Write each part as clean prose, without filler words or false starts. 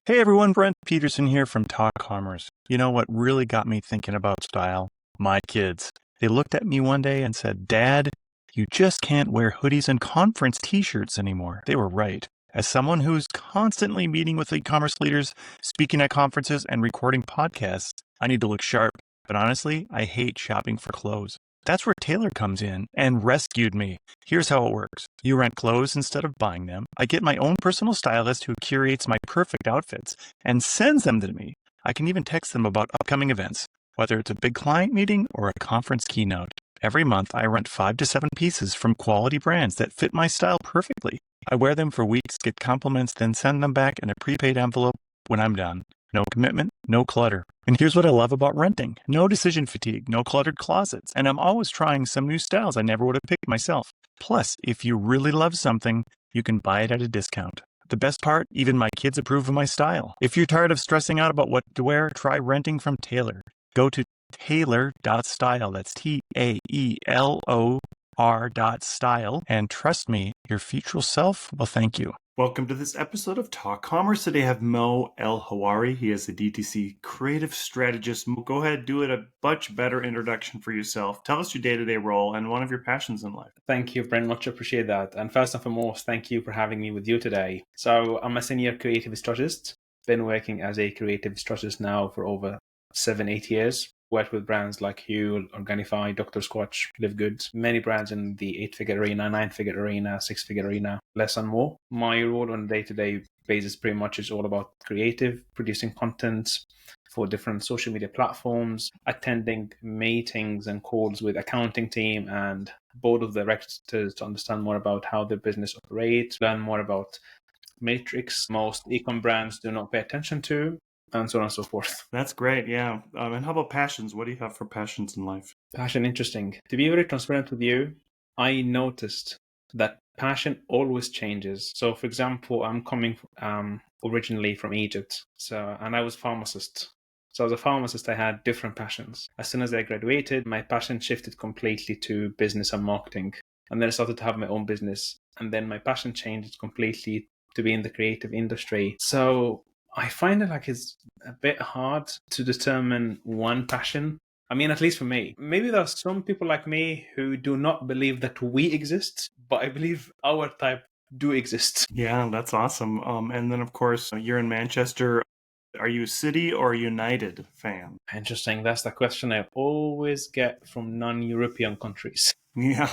Hey everyone, Brent Peterson here from Talk Commerce. You know what really got me thinking about style? My kids. They looked at me one day and said, "Dad, you just can't wear hoodies and conference t-shirts anymore." They were right. As someone who's constantly meeting with e-commerce leaders, speaking at conferences, and recording podcasts, I need to look sharp. But honestly, I hate shopping for clothes. That's where Taylor comes in and rescued me. Here's how it works. You rent clothes instead of buying them. I get my own personal stylist who curates my perfect outfits and sends them to me. I can even text them about upcoming events, whether it's a big client meeting or a conference keynote. Every month, I rent 5 to 7 pieces from quality brands that fit my style perfectly. I wear them for weeks, get compliments, then send them back in a prepaid envelope when I'm done. No commitment, no clutter. And here's what I love about renting. No decision fatigue, no cluttered closets. And I'm always trying some new styles I never would have picked myself. Plus, if you really love something, you can buy it at a discount. The best part, even my kids approve of my style. If you're tired of stressing out about what to wear, try renting from Taylor. Go to tailor.style. That's Taelor.style. And trust me, your future self will thank you. Welcome to this episode of Talk Commerce. Today I have Mo El-Hawary. He is a DTC creative strategist. Mo, go ahead, do it a much better introduction for yourself. Tell us your day-to-day role and one of your passions in life. Thank you, Brent. Much appreciate that. And first and foremost, thank you for having me with you today. So I'm a senior creative strategist. Been working as a creative strategist now for over 7-8 years. Worked with brands like Huel, Organifi, Dr. Squatch, Live Good, many brands in the 8-figure arena, 9-figure arena, 6-figure arena, less and more. My role on a day-to-day basis pretty much is all about creative, producing content for different social media platforms, attending meetings and calls with accounting team and board of directors to understand more about how their business operates, learn more about metrics most e-com brands do not pay attention to, and so on and so forth. That's great, yeah. And how about passions? What do you have for passions in life? Passion, interesting. To be very transparent with you, I noticed that passion always changes. So, for example, I'm coming originally from Egypt, and I was a pharmacist. So as a pharmacist, I had different passions. As soon as I graduated, my passion shifted completely to business and marketing. And then I started to have my own business. And then my passion changed completely to be in the creative industry. So I find it like it's a bit hard to determine one passion. I mean, at least for me. Maybe there are some people like me who do not believe that we exist, but I believe our type do exist. Yeah, that's awesome. And then, of course, you're in Manchester. Are you a City or United fan? Interesting. That's the question I always get from non-European countries. Yeah.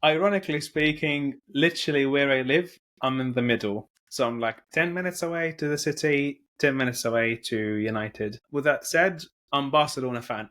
Ironically speaking, literally where I live, I'm in the middle. So I'm like 10 minutes away to the City, 10 minutes away to United. With that said, I'm Barcelona fan.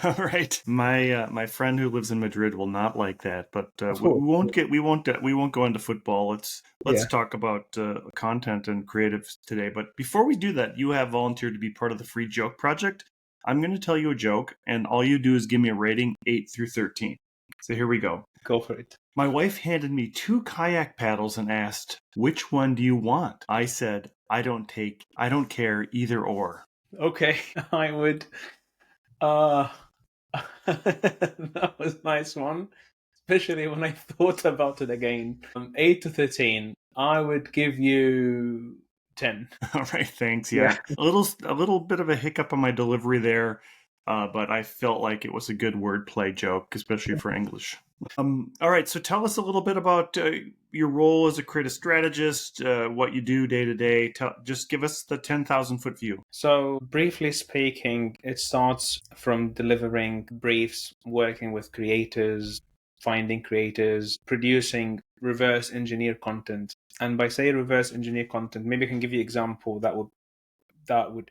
All right. My friend who lives in Madrid will not like that, but we won't go into football. Let's talk about content and creative today. But before we do that, you have volunteered to be part of the Free Joke Project. I'm going to tell you a joke, and all you do is give me a rating 8 through 13. So here we go. Go for it. My wife handed me 2 kayak paddles and asked, "Which one do you want?" I said, I don't care either or." Okay, I would. That was a nice one, especially when I thought about it again. 8 to 13, I would give you 10. All right, thanks. Yeah. A little bit of a hiccup on my delivery there, but I felt like it was a good wordplay joke, especially for English. All right, so tell us a little bit about your role as a creative strategist, what you do day to day. Just give us the 10,000-foot view. So, briefly speaking, it starts from delivering briefs, working with creators, finding creators, producing reverse engineer content. And by say reverse engineer content, maybe I can give you an example that would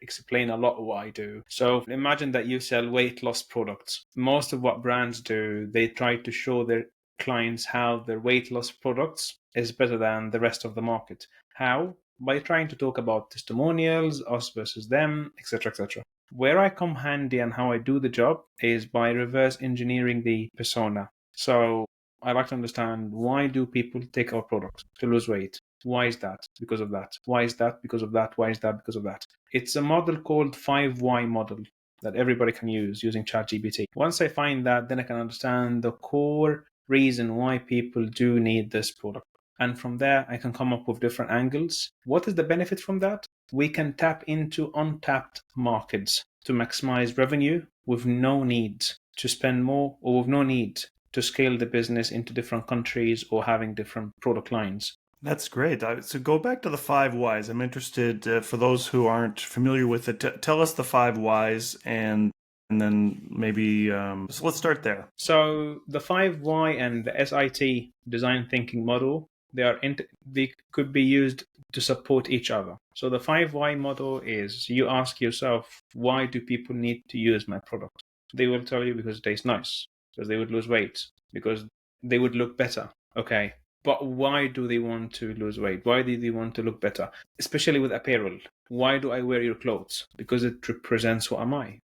explain a lot of what I do. So imagine that you sell weight loss products. Most of what brands do, they try to show their clients how their weight loss products is better than the rest of the market. How? By trying to talk about testimonials, us versus them, etc., etc. Where I come handy and how I do the job is by reverse engineering the persona. So I like to understand, why do people take our products to lose weight? Why is that? Because of that. Why is that? Because of that. Why is that? Because of that. It's a model called 5 Why model that everybody can use using ChatGPT. Once I find that, then I can understand the core reason why people do need this product. And from there, I can come up with different angles. What is the benefit from that? We can tap into untapped markets to maximize revenue with no need to spend more, or with no need to scale the business into different countries or having different product lines. That's great. So go back to the 5 whys. I'm interested, for those who aren't familiar with it, tell us the 5 whys, and then maybe, so let's start there. So the 5 why and the SIT design thinking model, they could be used to support each other. So the 5 why model is, you ask yourself, why do people need to use my product? They will tell you because it tastes nice, because they would lose weight, because they would look better. Okay. But why do they want to lose weight? Why do they want to look better? Especially with apparel. Why do I wear your clothes? Because it represents who am I.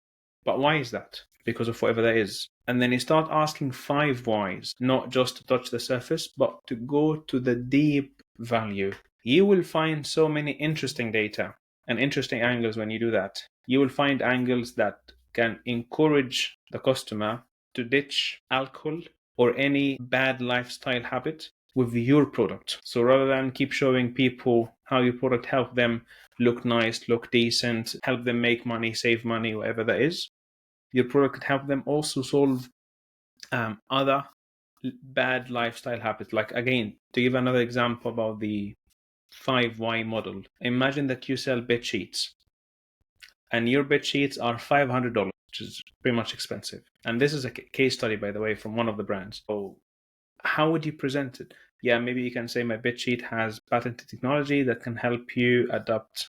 But why is that? Because of whatever that is. And then you start asking 5 whys, not just to touch the surface, but to go to the deep value. You will find so many interesting data and interesting angles when you do that. You will find angles that can encourage the customer to ditch alcohol or any bad lifestyle habit with your product. So rather than keep showing people how your product helped them look nice, look decent, help them make money, save money, whatever that is, your product could help them also solve other bad lifestyle habits. Like, again, to give another example about the 5 why model, imagine that you sell bed sheets and your bed sheets are $500, which is pretty much expensive. And this is a case study, by the way, from one of the brands. So how would you present it? Yeah, maybe you can say my bed sheet has patented technology that can help you adapt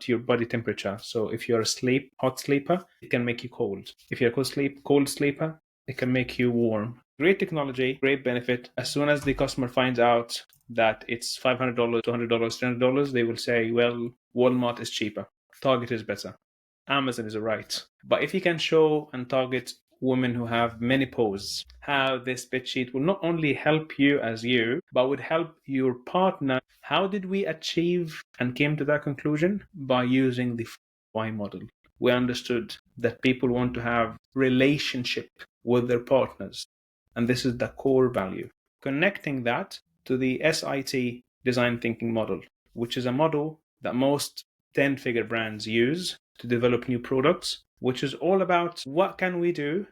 your body temperature. So if you're a hot sleeper, it can make you cold. If you're a cold sleeper, it can make you warm. Great technology, great benefit. As soon as the customer finds out that it's $500, $200, $300, they will say, well, Walmart is cheaper. Target is better. Amazon is right. But if you can show and target women who have menopause, how this bed sheet will not only help you as you, but would help your partner. How did we achieve and came to that conclusion? By using the why model. We understood that people want to have relationship with their partners, and this is the core value. Connecting that to the SIT design thinking model, which is a model that most 10-figure brands use to develop new products, which is all about what can we do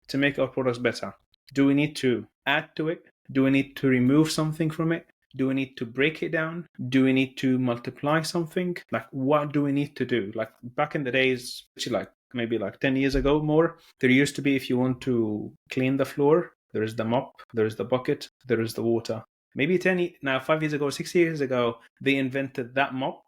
to make our products better? Do we need to add to it? Do we need to remove something from it? Do we need to break it down? Do we need to multiply something? Like, what do we need to do? Like back in the days, maybe 10 years ago more, there used to be, if you want to clean the floor, there is the mop, there is the bucket, there is the water. Maybe 5 years ago, 6 years ago, they invented that mop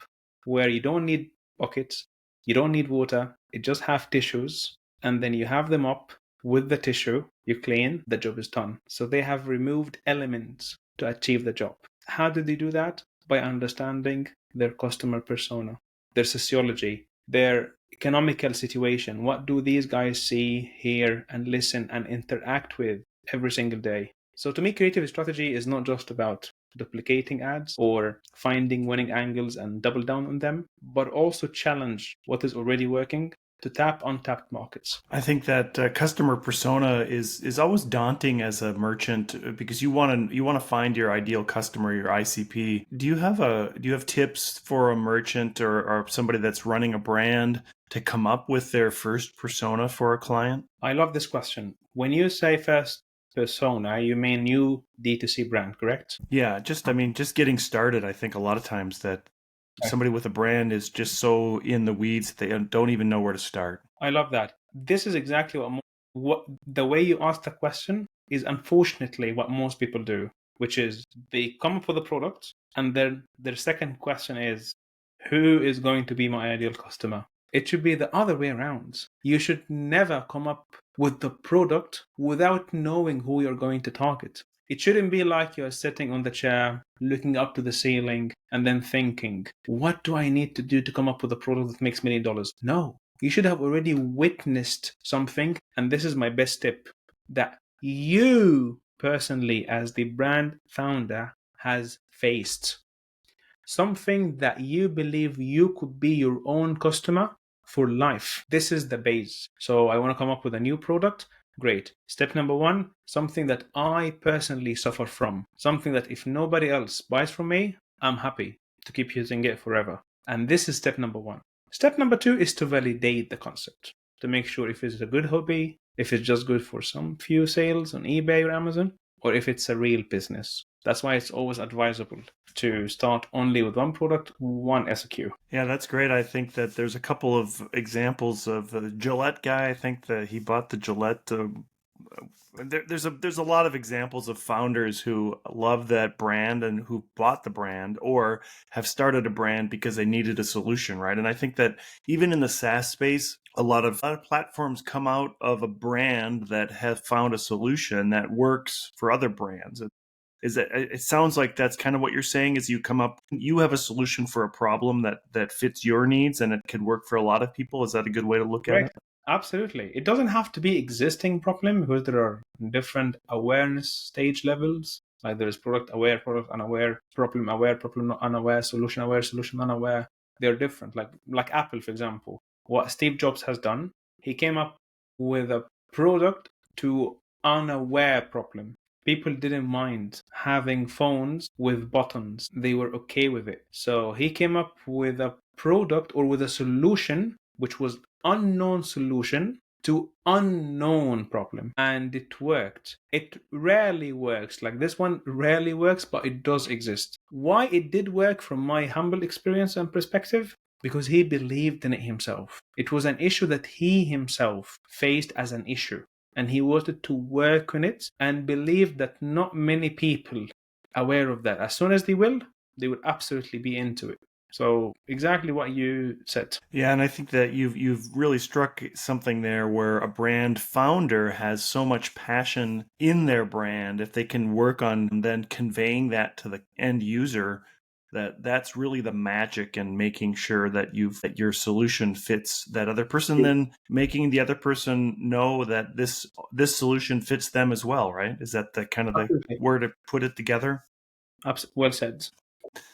where you don't need buckets, you don't need water, you just have tissues, and then you have the mop with the tissue, you clean, the job is done. So they have removed elements to achieve the job. How did they do that? By understanding their customer persona, their sociology, their economical situation. What do these guys see, hear, and listen and interact with every single day? So to me, creative strategy is not just about duplicating ads or finding winning angles and double down on them, but also challenge what is already working to tap untapped markets. I think that customer persona is always daunting as a merchant, because you want to find your ideal customer, your ICP. Do you have tips for a merchant or somebody that's running a brand to come up with their first persona for a client? I love this question. When you say first persona, you mean new DTC brand, correct? Yeah, just getting started. I think a lot of times that somebody with a brand is just so in the weeds they don't even know where to start. I love that. This is exactly what the way you ask the question is unfortunately what most people do, which is they come up with a product and then their second question is, who is going to be my ideal customer? It should be the other way around. You should never come up with the product without knowing who you're going to target. It shouldn't be like you're sitting on the chair, looking up to the ceiling, and then thinking, what do I need to do to come up with a product that makes $1 million? No, you should have already witnessed something. And this is my best tip, that you personally, as the brand founder, has faced something that you believe you could be your own customer for life. This is the base. So I want to come up with a new product. Great. Step number one, something that I personally suffer from. Something that if nobody else buys from me, I'm happy to keep using it forever. And this is step number one. Step number two is to validate the concept, to make sure if it's a good hobby, if it's just good for some few sales on eBay or Amazon, or if it's a real business. That's why it's always advisable to start only with one product, one SQ. Yeah, that's great. I think that there's a couple of examples of the Gillette guy. I think that he bought the Gillette. There's a lot of examples of founders who love that brand and who bought the brand or have started a brand because they needed a solution, right? And I think that even in the SaaS space, a lot of platforms come out of a brand that has found a solution that works for other brands. It sounds like that's kind of what you're saying is you have a solution for a problem that fits your needs and it could work for a lot of people. Is that a good way to look at it? Absolutely. It doesn't have to be existing problem because there are different awareness stage levels. Like there is product aware, product unaware, problem unaware, solution aware, solution unaware. They're different. Like Apple, for example. What Steve Jobs has done, he came up with a product to unaware problem. People didn't mind having phones with buttons. They were okay with it. So he came up with a product or with a solution which was unknown solution to unknown problem, and it worked. It rarely works. Like this one rarely works, but it does exist. Why it did work from my humble experience and perspective? Because he believed in it himself. It was an issue that he himself faced as an issue, and he wanted to work on it and believed that not many people aware of that. As soon as they will absolutely be into it. So exactly what you said. Yeah, and I think that you've really struck something there where a brand founder has so much passion in their brand. If they can work on then conveying that to the end user, that's really the magic in making sure that your solution fits that other person, then making the other person know that this solution fits them as well, right? Is that the kind of the word to put it together? Well said.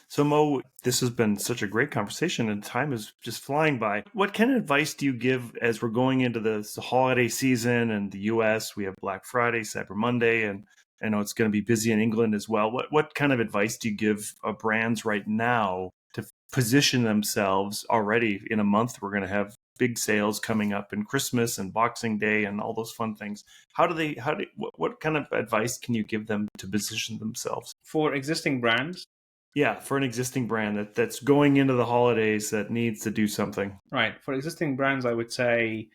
So Mo, this has been such a great conversation and time is just flying by. What kind of advice do you give as we're going into the holiday season in the US? We have Black Friday, Cyber Monday, and I know it's going to be busy in England as well. What kind of advice do you give brands right now to position themselves already in a month? We're going to have big sales coming up in Christmas and Boxing Day and all those fun things. What kind of advice can you give them to position themselves? For existing brands? Yeah, for an existing brand that's going into the holidays that needs to do something. Right. For existing brands, I would say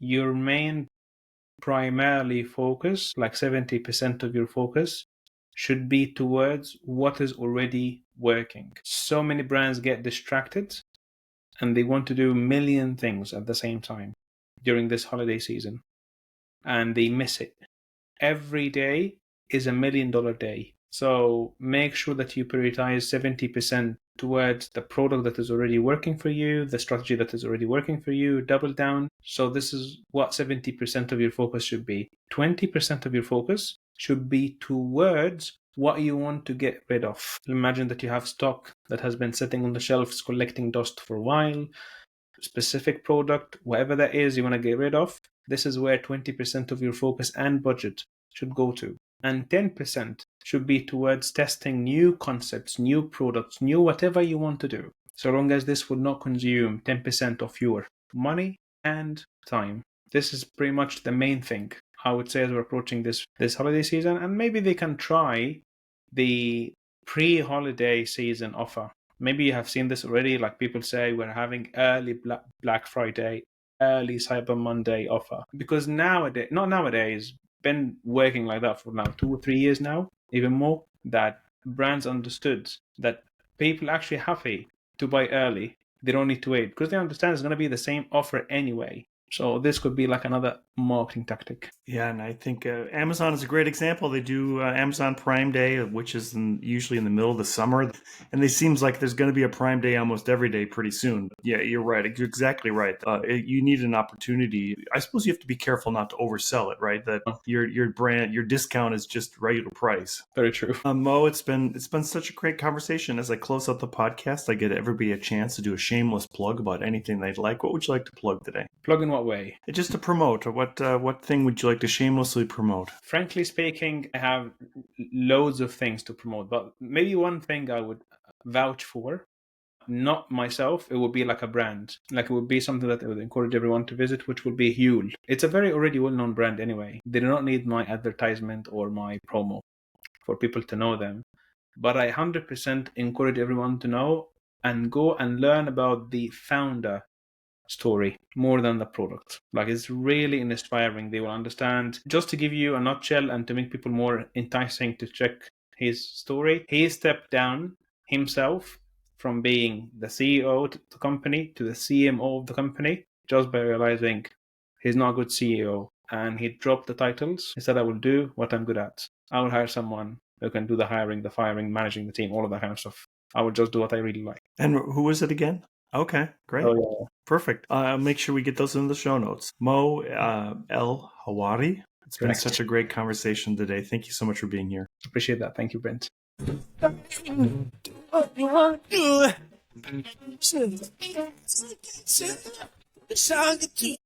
your main primarily focus, like 70% of your focus, should be towards what is already working. So many brands get distracted and they want to do a million things at the same time during this holiday season, and they miss it. Every day is $1 million day. So make sure that you prioritize 70% towards the product that is already working for you, the strategy that is already working for you, double down. So this is what 70% of your focus should be. 20% of your focus should be towards what you want to get rid of. Imagine that you have stock that has been sitting on the shelves collecting dust for a while, specific product, whatever that is you want to get rid of. This is where 20% of your focus and budget should go to. And 10% should be towards testing new concepts, new products, new whatever you want to do, so long as this will not consume 10% of your money and time. This is pretty much the main thing, I would say, as we're approaching this holiday season. And maybe they can try the pre-holiday season offer. Maybe you have seen this already, like people say we're having early Black Friday, early Cyber Monday offer. Because nowadays, been working like that for now 2 or 3 years now, even more, that brands understood that people actually happy to buy early. They don't need to wait because they understand it's going to be the same offer anyway. So this could be like another marketing tactic. Yeah, and I think Amazon is a great example. They do Amazon Prime Day, which is usually in the middle of the summer. And it seems like there's going to be a Prime Day almost every day pretty soon. But yeah, you're right. You're exactly right. You need an opportunity. I suppose you have to be careful not to oversell it, right? That your brand, your discount is just regular price. Very true. Mo, it's been such a great conversation. As I close out the podcast, I get everybody a chance to do a shameless plug about anything they'd like. What would you like to plug today? Plug in what what way? Just to promote, what thing would you like to shamelessly promote? Frankly speaking, I have loads of things to promote, but maybe one thing I would vouch for, not myself, it would be like a brand. Like it would be something that I would encourage everyone to visit, which would be Huel. It's a very already well-known brand anyway. They do not need my advertisement or my promo for people to know them. But I 100% encourage everyone to know and go and learn about the founder story more than the product. Like it's really inspiring. They will understand. Just to give you a nutshell and to make people more enticing to check his story, he stepped down himself from being the CEO of the company to the CMO of the company just by realizing he's not a good CEO, and he dropped the titles. He said, I will do what I'm good at. I will hire someone who can do the hiring, the firing, managing the team, all of that kind of stuff. I will just do what I really like. And who was it again? Okay, great. Oh, yeah. Perfect. I'll make sure we get those in the show notes. Mo El-Hawary. It's been Correct. such a great conversation today. Thank you so much for being here. Appreciate that. Thank you, Brent. It's all good.